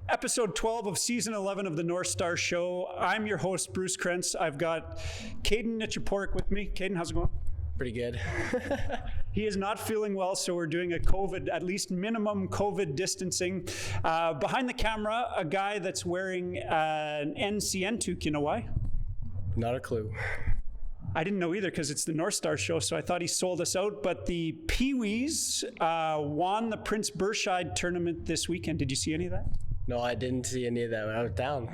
Episode 12 of Season 11 of the Northstars show. I'm your host, Bruce Krentz. I've got Caden Nichaporik with me. Caden, how's it going? Pretty good. He is not feeling well, so we're doing a COVID, at least minimum COVID distancing. Behind the camera, a guy that's wearing an NCN toque. You know why? Not a clue. I didn't know either because it's the Northstars show, so I thought he sold us out. But the Pee-wees won the Prince Berscheid tournament this weekend. Did you see any of that? No, I didn't see any of that. I was down.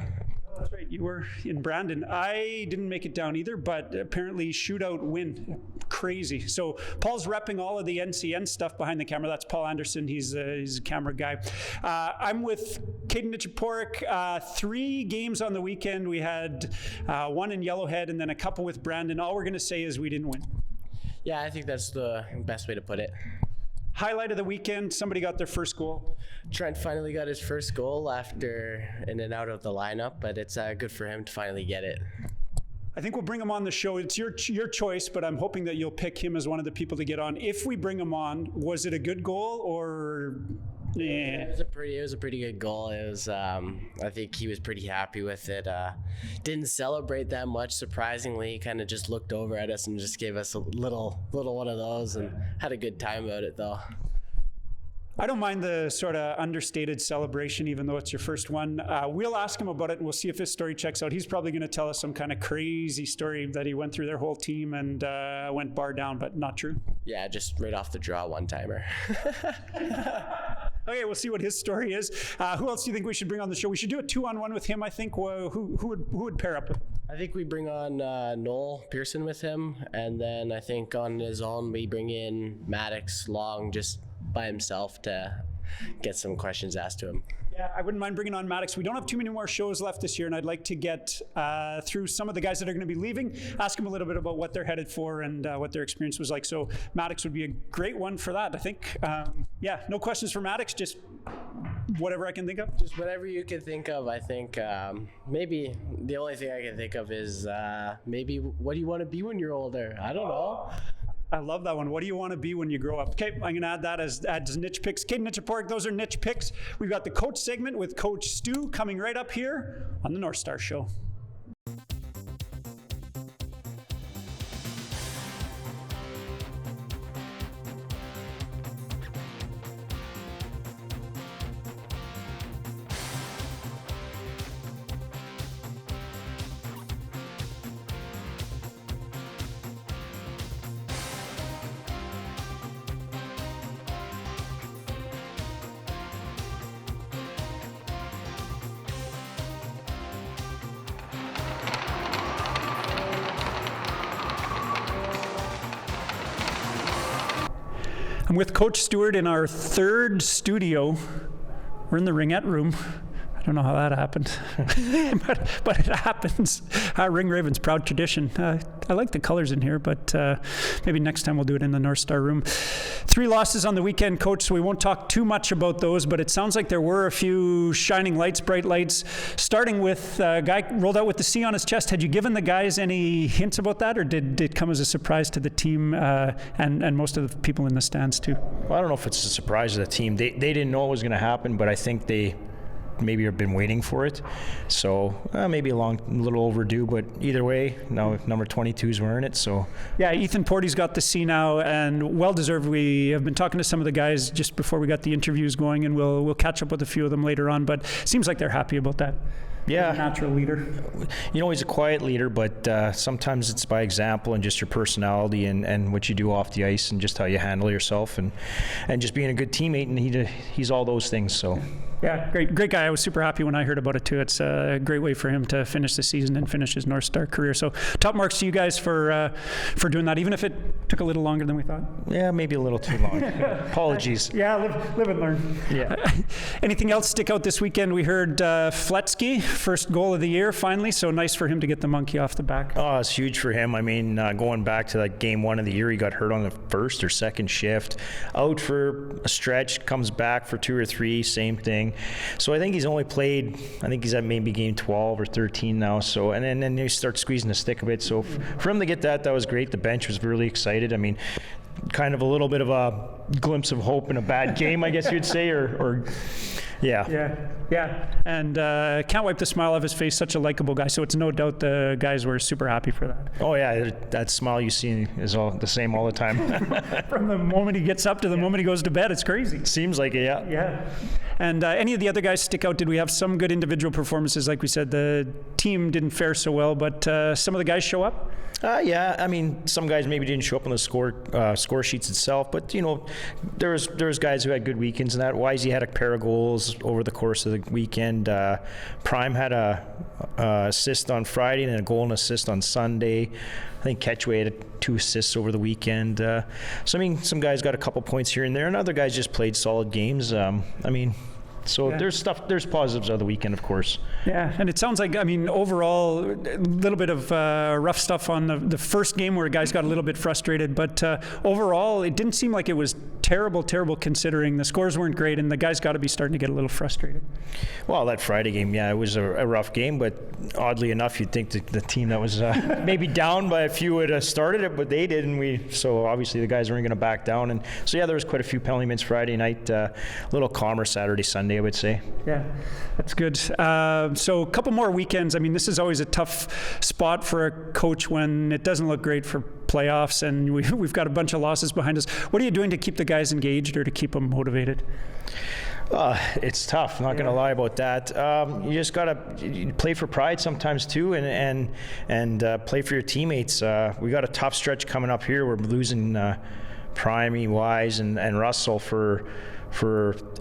Oh, that's right. You were in Brandon. I didn't make it down either, but apparently shootout win. Crazy. So Paul's repping all of the NCN stuff behind the camera. That's Paul Anderson. He's a camera guy. I'm with Caden Nichaporik. 3 games on the weekend. We had one in Yellowhead and then a couple with Brandon. All we're going to say is we didn't win. Yeah, I think that's the best way to put it. Highlight of the weekend, somebody got their first goal. Trent finally got his first goal after in and out of the lineup, but it's good for him to finally get it. I think we'll bring him on the show. It's your choice, but I'm hoping that you'll pick him as one of the people to get on. If we bring him on, was it a good goal or... Yeah. It was a pretty good goal. It was I think he was pretty happy with it. Didn't celebrate that much, surprisingly. He kind of just looked over at us and just gave us a little one of those and had a good time about it though. I don't mind the sort of understated celebration, even though it's your first one. We'll ask him about it and we'll see if his story checks out. He's probably going to tell us some kind of crazy story that he went through their whole team and went bar down, but not true. Yeah, just right off the draw, one-timer. Okay, we'll see what his story is. Who else do you think we should bring on the show? We should do a 2-on-1 with him, I think. Who would pair up with him? I think we bring on Nole, Pearson with him, and then I think on his own we bring in Madexx Long just by himself to get some questions asked to him. Yeah, I wouldn't mind bringing on Madexx. We don't have too many more shows left this year, and I'd like to get through some of the guys that are going to be leaving, ask them a little bit about what they're headed for and what their experience was like. So Madexx would be a great one for that, I think. Yeah, no questions for Madexx, just whatever I can think of. Just whatever you can think of, I think. Maybe the only thing I can think of is maybe what do you want to be when you're older? I don't know. I love that one. What do you want to be when you grow up? Okay, I'm going to add that as niche picks. Caden Nichaporik, those are niche picks. We've got the coach segment with Coach Stu coming right up here on the Northstars show. I'm with Coach Stuart in our third studio. We're in the ringette room. I don't know how that happened, but it happens. Ring Ravens, proud tradition. I like the colors in here, but maybe next time we'll do it in the North Star room. 3 losses on the weekend, Coach, so we won't talk too much about those, but it sounds like there were a few shining lights, bright lights, starting with a guy rolled out with the C on his chest. Had you given the guys any hints about that, or did it come as a surprise to the team and most of the people in the stands too? Well, I don't know if it's a surprise to the team. They didn't know it was going to happen, but I think they maybe have been waiting for it. So maybe a little overdue, but either way, now number 22 is wearing it. So yeah, Ethan Porty's got the C now, and well deserved. We have been talking to some of the guys just before we got the interviews going, and we'll catch up with a few of them later on. But seems like they're happy about that. Yeah, natural leader. You know, he's a quiet leader, but sometimes it's by example and just your personality and what you do off the ice and just how you handle yourself and just being a good teammate. And he's all those things. So. Yeah, great guy. I was super happy when I heard about it too. It's a great way for him to finish the season and finish his North Star career. So top marks to you guys for doing that, even if it took a little longer than we thought. Yeah, maybe a little too long. Apologies. Yeah, live and learn. Yeah. Anything else stick out this weekend? We heard Fletsky, first goal of the year finally. So nice for him to get the monkey off the back. Oh, it's huge for him. I mean, going back to like game 1 of the year, he got hurt on the first or second shift, out for a stretch, comes back for 2 or 3, same thing. So I think he's only played, I think he's at maybe game 12 or 13 now. So, and then he starts squeezing the stick a bit. So for him to get that was great. The bench was really excited. I mean, kind of a little bit of a glimpse of hope in a bad game, I guess you'd say, or Yeah. And can't wipe the smile off his face. Such a likable guy. So it's no doubt the guys were super happy for that. Oh yeah, that smile you see is all the same all the time. From the moment he gets up to the moment he goes to bed, it's crazy. Seems like it, yeah. Yeah. And any of the other guys stick out? Did we have some good individual performances? Like we said, the team didn't fare so well, but some of the guys show up? Yeah, I mean, some guys maybe didn't show up on the score sheets itself, but there was guys who had good weekends. And that Wisey had a pair of goals over the course of the weekend. Prime had a assist on Friday and a goal and assist on Sunday. I think Ketchway had 2 assists over the weekend. So I mean, some guys got a couple points here and there, and other guys just played solid games. There's positives of the weekend, of course. Yeah, and it sounds like, I mean, overall, a little bit of rough stuff on the first game where guys got a little bit frustrated, but overall, it didn't seem like it was terrible considering the scores weren't great, and the guys got to be starting to get a little frustrated. Well, that Friday game, yeah, it was a rough game, but oddly enough, you'd think the team that was maybe down by a few would have started it, but they didn't. So obviously the guys weren't going to back down, and so yeah, there was quite a few penalty minutes Friday night, a little calmer Saturday, Sunday, I would say. Yeah, that's good. So a couple more weekends. I mean, this is always a tough spot for a coach when it doesn't look great for playoffs, and we've got a bunch of losses behind us. What are you doing to keep the guys engaged or to keep them motivated? It's tough, not going to lie about that. You just got to play for pride sometimes too, and play for your teammates. We got a tough stretch coming up here. We're losing Primey, Wise, and Russell for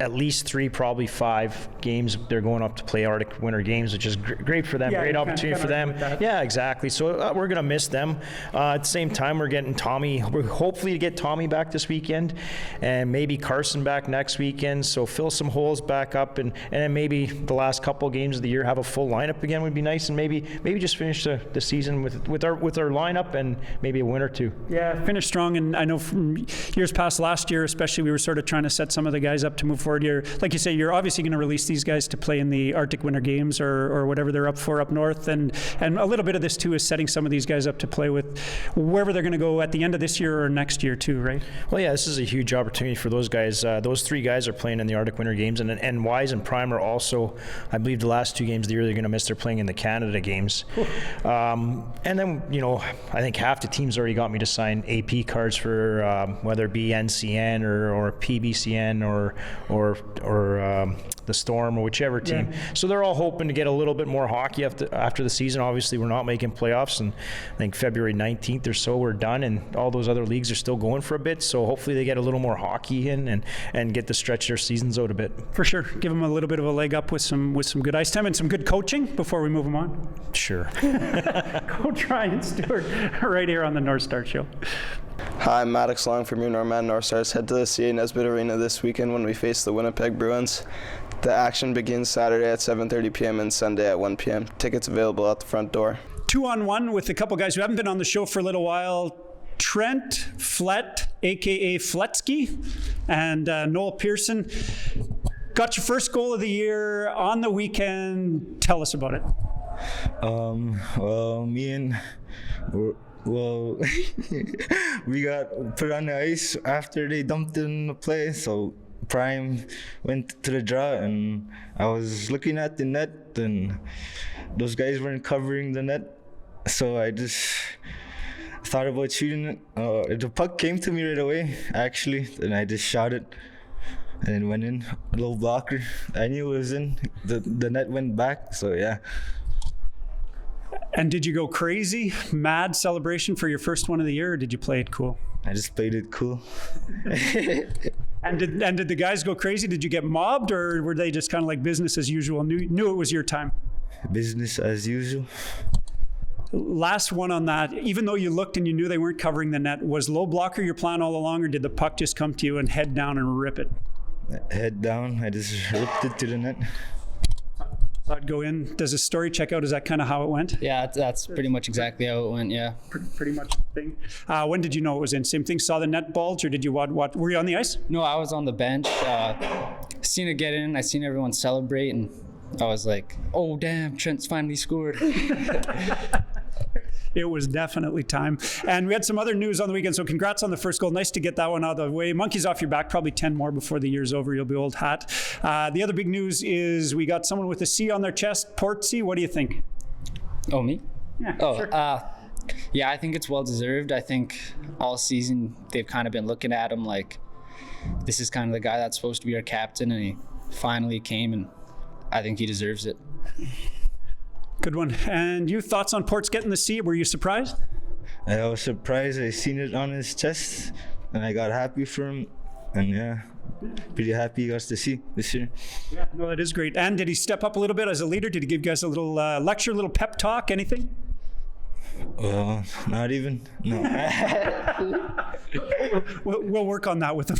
at least 3, probably 5 games. They're going up to play Arctic Winter Games, which is great for them, great opportunity for them. Yeah, exactly. So we're going to miss them. At the same time, we're getting Tommy. We're hopefully to get Tommy back this weekend, and maybe Carson back next weekend. So fill some holes back up, and then maybe the last couple of games of the year have a full lineup again would be nice, and maybe just finish the season with our lineup and maybe a win or 2. Yeah, finish strong. And I know from years past, last year especially, we were sort of trying to set some of the guys up to move forward. Like you say, you're obviously going to release these guys to play in the Arctic Winter Games or whatever they're up for up north, and a little bit of this too is setting some of these guys up to play with wherever they're going to go at the end of this year or next year too, right? Well, yeah, this is a huge opportunity for those guys. Those 3 guys are playing in the Arctic Winter Games, and Wise and Prime are also, I believe, the last 2 games of the year they're going to miss. They're playing in the Canada Games. And then, I think half the teams already got me to sign AP cards for whether it be NCN or PBCN or the Storm or whichever team. Yeah. So they're all hoping to get a little bit more hockey after the season. Obviously, we're not making playoffs, and I think February 19th or so we're done, and all those other leagues are still going for a bit. So hopefully they get a little more hockey in and get to stretch their seasons out a bit. For sure. Give them a little bit of a leg up with some good ice time and some good coaching before we move them on. Sure. Coach Ryan Stuart, right here on the Northstars Show. Hi, I'm Madexx Long from your Norman Northstars. Head to the CA Nesbitt Arena this weekend when we face the Winnipeg Bruins. The action begins Saturday at 7:30 p.m. and Sunday at 1 p.m. Tickets available at the front door. 2-on-1 with a couple guys who haven't been on the show for a little while. Trent Flett, a.k.a. Fletsky, and Nole Pearson. Got your first goal of the year on the weekend. Tell us about it. We got put on the ice after they dumped in the play, so Prime went to the draw, and I was looking at the net, and those guys weren't covering the net, so I just thought about shooting it. The puck came to me right away, actually, and I just shot it, and it went in, a little blocker. I knew it was in. The net went back, so yeah. And did you go crazy, mad celebration for your first one of the year, or did you play it cool? I just played it cool. And did the guys go crazy? Did you get mobbed, or were they just kind of like business as usual? Knew it was your time? Business as usual. Last one on that. Even though you looked and you knew they weren't covering the net, was low blocker your plan all along, or did the puck just come to you and head down and rip it? Head down. I just ripped it to the net. So I'd go in. Does the story check out? Is that kind of how it went? Yeah, that's pretty much exactly how it went, yeah. Pretty much the thing. When did you know it was in? Same thing, saw the net bulge, or did you watch? Were you on the ice? No, I was on the bench. Seen it get in. I seen everyone celebrate, and I was like, oh, damn, Trent's finally scored. It was definitely time. And we had some other news on the weekend, so congrats on the first goal. Nice to get that one out of the way. Monkey's off your back, probably 10 more before the year's over. You'll be old hat. The other big news is we got someone with a C on their chest. Portsy, what do you think? Oh, me? Yeah, Oh, sure. yeah, I think it's well-deserved. I think all season they've kind of been looking at him like, this is kind of the guy that's supposed to be our captain, and he finally came, and I think he deserves it. Good one. And you, thoughts on Ports getting the C? Were you surprised? I was surprised. I seen it on his chest, and I got happy for him. And yeah, pretty happy he got to see this year. Yeah, no, that is great. And did he step up a little bit as a leader? Did he give you guys a little lecture, a little pep talk, anything? Well, not even. No. We'll work on that with him.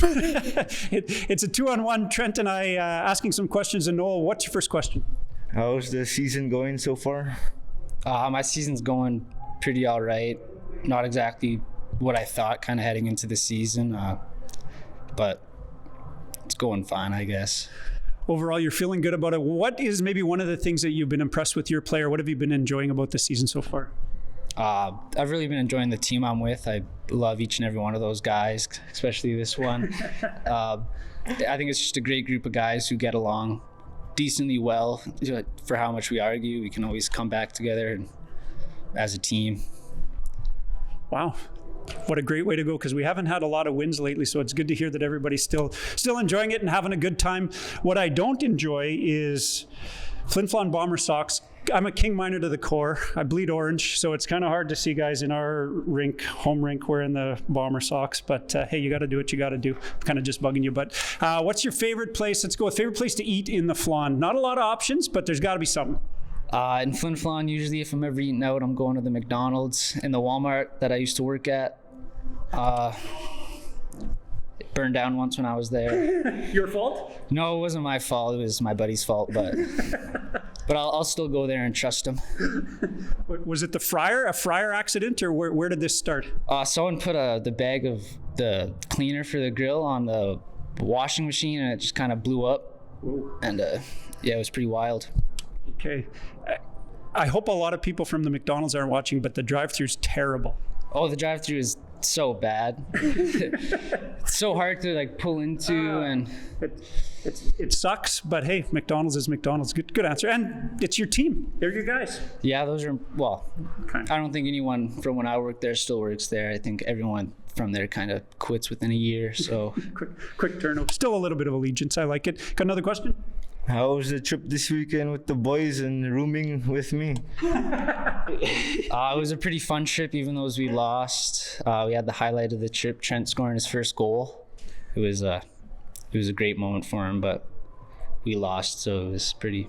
It's a 2-on-1. Trent and I asking some questions. And Nole, what's your first question? How's the season going so far? My season's going pretty all right. Not exactly what I thought kind of heading into the season, but it's going fine, I guess. Overall, you're feeling good about it. What is maybe one of the things that you've been impressed with your player? What have you been enjoying about the season so far? I've really been enjoying the team I'm with. I love each and every one of those guys, especially this one. I think it's just a great group of guys who get along decently well. For how much we argue, we can always come back together as a team. Wow. What a great way to go, because we haven't had a lot of wins lately, so it's good to hear that everybody's still enjoying it and having a good time. What I don't enjoy is Flin Flon Bomber socks. I'm a king miner to the core. I bleed orange, so it's kind of hard to see guys in our rink, home rink, wearing the Bomber socks. But hey, you got to do what you got to do. I'm kind of just bugging you. But what's your favorite place? Let's go with favorite place to eat in the Flon. Not a lot of options, but there's got to be something. In Flin Flon, usually if I'm ever eating out, I'm going to the McDonald's and the Walmart that I used to work at. It burned down once when I was there. Your fault? No, it wasn't my fault. It was my buddy's fault, but I'll still go there and trust him. Was it a fryer accident, or where did this start? Someone put the bag of the cleaner for the grill on the washing machine, and it just kind of blew up. Whoa. And yeah, it was pretty wild. Okay. I hope a lot of people from the McDonald's aren't watching, but the drive-thru's terrible. Oh, the drive-thru is so bad. It's so hard to pull into, and it sucks. But hey, McDonald's is McDonald's. Good answer. And it's your team. They're your guys. Yeah, those are Okay. I don't think anyone from when I worked there still works there. I think everyone from there kind of quits within a year. So quick turnover. Still a little bit of allegiance. I like it. Got another question? How was the trip this weekend with the boys and rooming with me? It was a pretty fun trip, even though we lost. We had the highlight of the trip, Trent scoring his first goal. It was a great moment for him, but we lost, so it was pretty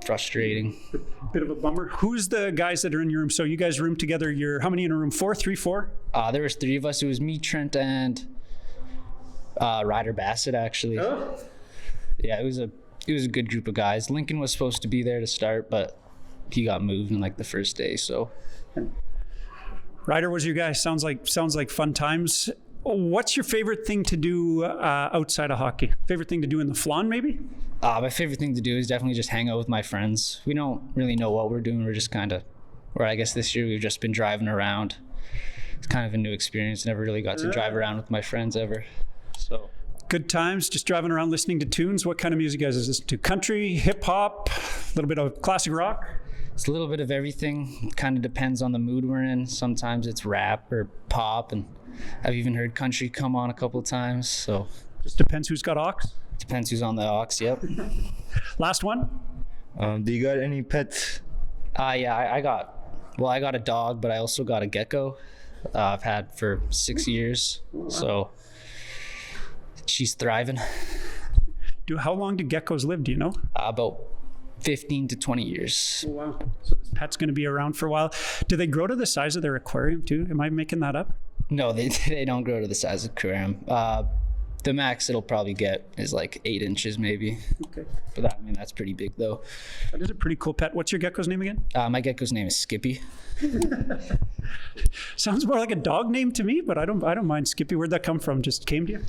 frustrating. Bit of a bummer. Who's the guys that are in your room? So you guys room together. You're how many in a room? 4? 3, 4? There was 3 of us. It was me, Trent, and Ryder Bassett, actually. Oh. Yeah, it was a good group of guys. Lincoln was supposed to be there to start, but he got moved in the first day. So Ryder was your guy. Sounds like fun times. What's your favorite thing to do outside of hockey? Favorite thing to do in the Flon, maybe? My favorite thing to do is definitely just hang out with my friends. We don't really know what we're doing. We're just or I guess this year we've just been driving around. It's kind of a new experience. Never really got to drive around with my friends ever. So good times, just driving around listening to tunes. What kind of music guys is this to? Country, hip hop, a little bit of classic rock? It's a little bit of everything. It kind of depends on the mood we're in. Sometimes it's rap or pop, and I've even heard country come on a couple of times. So just depends who's got aux? Depends who's on the aux, yep. Last one? Do you got any pets? Yeah, I got a dog, but I also got a gecko. I've had for 6 years, so she's thriving. How long do geckos live, do you know? About 15 to 20 years. Oh, wow. So this pet's going to be around for a while. Do they grow to the size of their aquarium too? Am I making that up? No, they don't grow to the size of aquarium. The max it'll probably get is 8 inches maybe. Okay. But that's pretty big though. That is a pretty cool pet. What's your gecko's name again? My gecko's name is Skippy. Sounds more like a dog name to me, but I don't mind Skippy. Where'd that come from? Just came to you?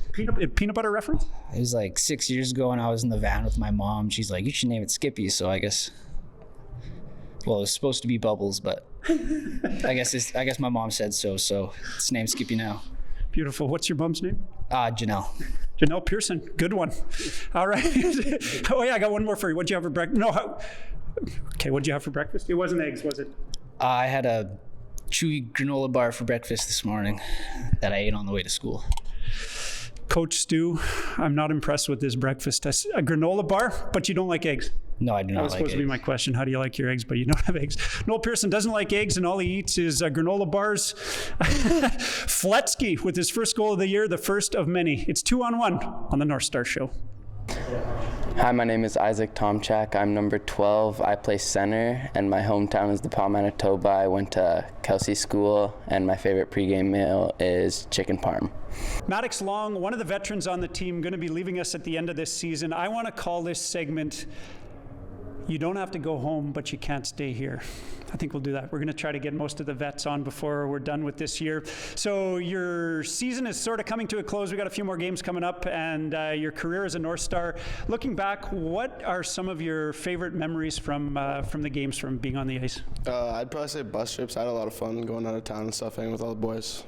Peanut butter reference? It was 6 years ago, and I was in the van with my mom. She's like, "You should name it Skippy." So I guess Well, it's supposed to be Bubbles, but I guess my mom said so. So it's named Skippy now. Beautiful. What's your mom's name? Janelle. Janelle Pearson. Good one. All right. Oh yeah, I got one more for you. What'd you have for breakfast? Okay, what'd you have for breakfast? It wasn't eggs, was it? I had a chewy granola bar for breakfast this morning that I ate on the way to school. Coach Stu, I'm not impressed with this breakfast. A granola bar, but you don't like eggs. No, I do not like eggs. That was supposed to be my question. How do you like your eggs, but you don't have eggs? Nole Pearson doesn't like eggs, and all he eats is granola bars. Fletsky with his first goal of the year, the first of many. It's 2-on-1 on the Northstars show. Hi, my name is Isaac Tomchak. I'm number 12. I play center, and my hometown is DePaul, Manitoba. I went to Kelsey School, and my favorite pregame meal is chicken parm. Madexx Long, one of the veterans on the team, going to be leaving us at the end of this season. I want to call this segment, "You don't have to go home, but you can't stay here." I think we'll do that. We're going to try to get most of the vets on before we're done with this year. So your season is sort of coming to a close. We got a few more games coming up, and your career as a North Star. Looking back, what are some of your favorite memories from the games, from being on the ice? I'd probably say bus trips. I had a lot of fun going out of town and stuff, hanging with all the boys.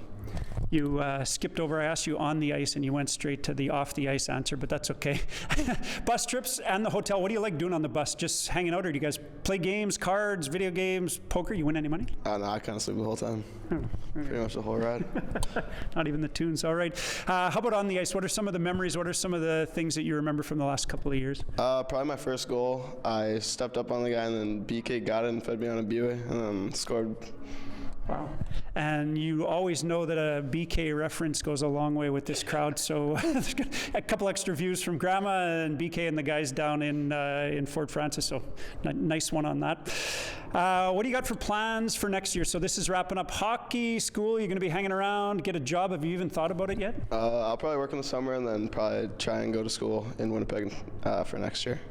You skipped over, I asked you on the ice, and you went straight to the off the ice answer, but that's okay. Bus trips and the hotel, what do you like doing on the bus? Just hanging out, or do you guys play games, cards, video games, poker? You win any money? No, I kind of sleep the whole time. Pretty much the whole ride. Not even the tunes, all right. How about on the ice? What are some of the memories? What are some of the things that you remember from the last couple of years? Probably my first goal. I stepped up on the guy, and then BK got it and fed me on a BUA, and then scored. Wow. And you always know that a BK reference goes a long way with this crowd. So a couple extra views from Grandma and BK and the guys down in Fort Francis. So nice one on that. What do you got for plans for next year? So this is wrapping up hockey, school. You're going to be hanging around, get a job. Have you even thought about it yet? I'll probably work in the summer and then probably try and go to school in Winnipeg for next year.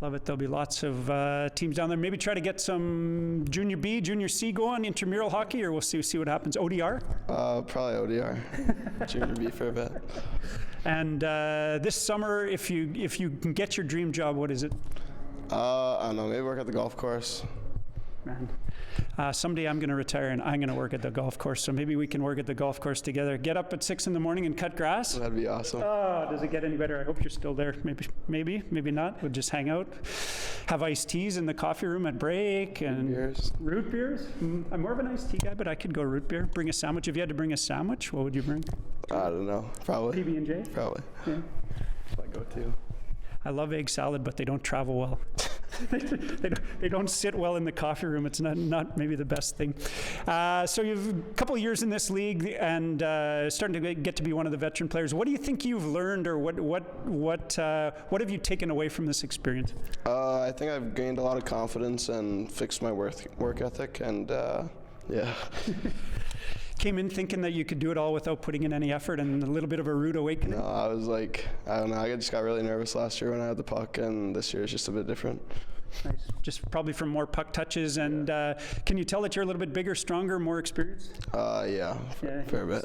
Love it. There'll be lots of teams down there. Maybe try to get some Junior B, Junior C going, intramural hockey, or we'll see what happens. ODR? Probably ODR. Junior B for a bit. And this summer, if you can get your dream job, what is it? I don't know. Maybe work at the golf course. Man. Someday I'm going to retire and I'm going to work at the golf course. So maybe we can work at the golf course together. Get up at 6 a.m. and cut grass. That'd be awesome. Oh, does it get any better? I hope you're still there. Maybe not. We'll just hang out, have iced teas in the coffee room at break, and root beers. I'm more of an iced tea guy, but I could go root beer. Bring a sandwich. If you had to bring a sandwich, what would you bring? I don't know. Probably PB&J. Probably. Yeah. That's my go-to. I love egg salad, but they don't travel well. they don't sit well in the coffee room. It's not maybe the best thing. So you've a couple of years in this league and starting to get to be one of the veteran players. What do you think you've learned, or what have you taken away from this experience? I think I've gained a lot of confidence and fixed my work ethic, and yeah. Came in thinking that you could do it all without putting in any effort, and a little bit of a rude awakening? No, I was like, I don't know, I just got really nervous last year when I had the puck, and this year is just a bit different. Nice. Just probably from more puck touches, and can you tell that you're a little bit bigger, stronger, more experienced? Yeah, fair bit.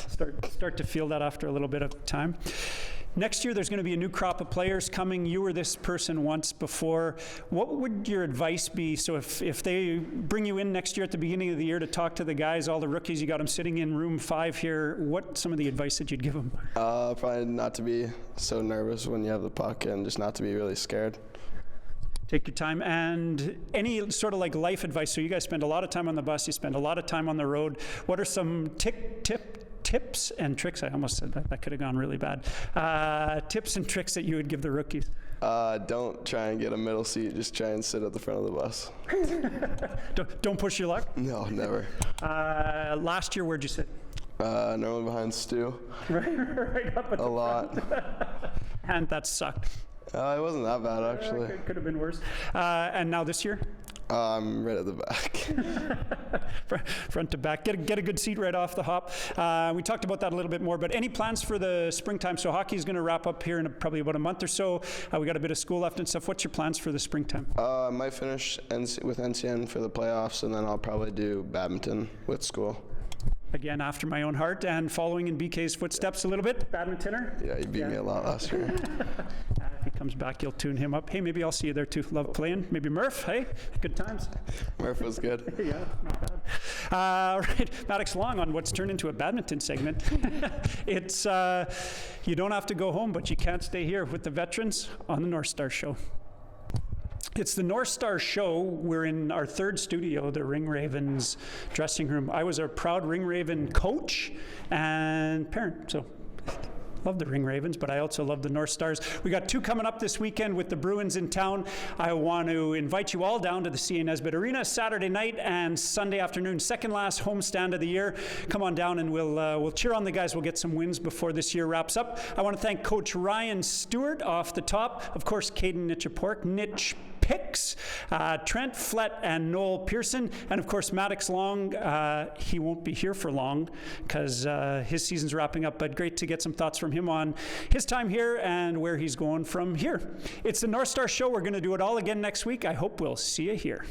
Start to feel that after a little bit of time. Next year, there's going to be a new crop of players coming. You were this person once before. What would your advice be? So if they bring you in next year at the beginning of the year to talk to the guys, all the rookies, you got them sitting in room 5 here, what's some of the advice that you'd give them? Probably not to be so nervous when you have the puck, and just not to be really scared. Take your time. And any sort of like life advice? So you guys spend a lot of time on the bus, you spend a lot of time on the road. What are some tips and tricks? I almost said that could have gone really bad. Tips and tricks that you would give the rookies? Don't try and get a middle seat. Just try and sit at the front of the bus. Don't push your luck? No, never. Last year, where'd you sit? Normally behind Stu. Right up at the lot. And that sucked. It wasn't that bad, actually. Could have been worse. And now this year? I'm right at the back. Front to back. Get a good seat right off the hop. We talked about that a little bit more, but any plans for the springtime? So hockey is going to wrap up here in probably about a month or so. We got a bit of school left and stuff. What's your plans for the springtime? I might finish with NCN for the playoffs, and then I'll probably do badminton with school. Again, after my own heart and following in BK's footsteps a little bit. Badmintoner? Yeah, you beat me a lot last year. If he comes back, you'll tune him up. Hey, maybe I'll see you there too. Love playing. Maybe Murph. Hey, good times. Murph was good. Yeah, not bad. All right, Madexx Long on what's turned into a badminton segment. It's you don't have to go home, but you can't stay here with the veterans on the Northstars show. It's the Northstars show. We're in our third studio, the Ring Ravens dressing room. I was a proud Ring Raven coach and parent, so love the Ring Ravens, but I also love the Northstars. We got 2 coming up this weekend with the Bruins in town. I want to invite you all down to the CA Nesbitt Arena Saturday night and Sunday afternoon, second last homestand of the year. Come on down and we'll cheer on the guys. We'll get some wins before this year wraps up. I want to thank Coach Ryan Stuart off the top. Of course, Caden Nitchapork, Nitch Picks, Trent, Flett, and Nole Pearson, and of course Madexx Long. He won't be here for long because his season's wrapping up, but great to get some thoughts from him on his time here and where he's going from here. It's the Northstars show. We're going to do it all again next week. I hope we'll see you here.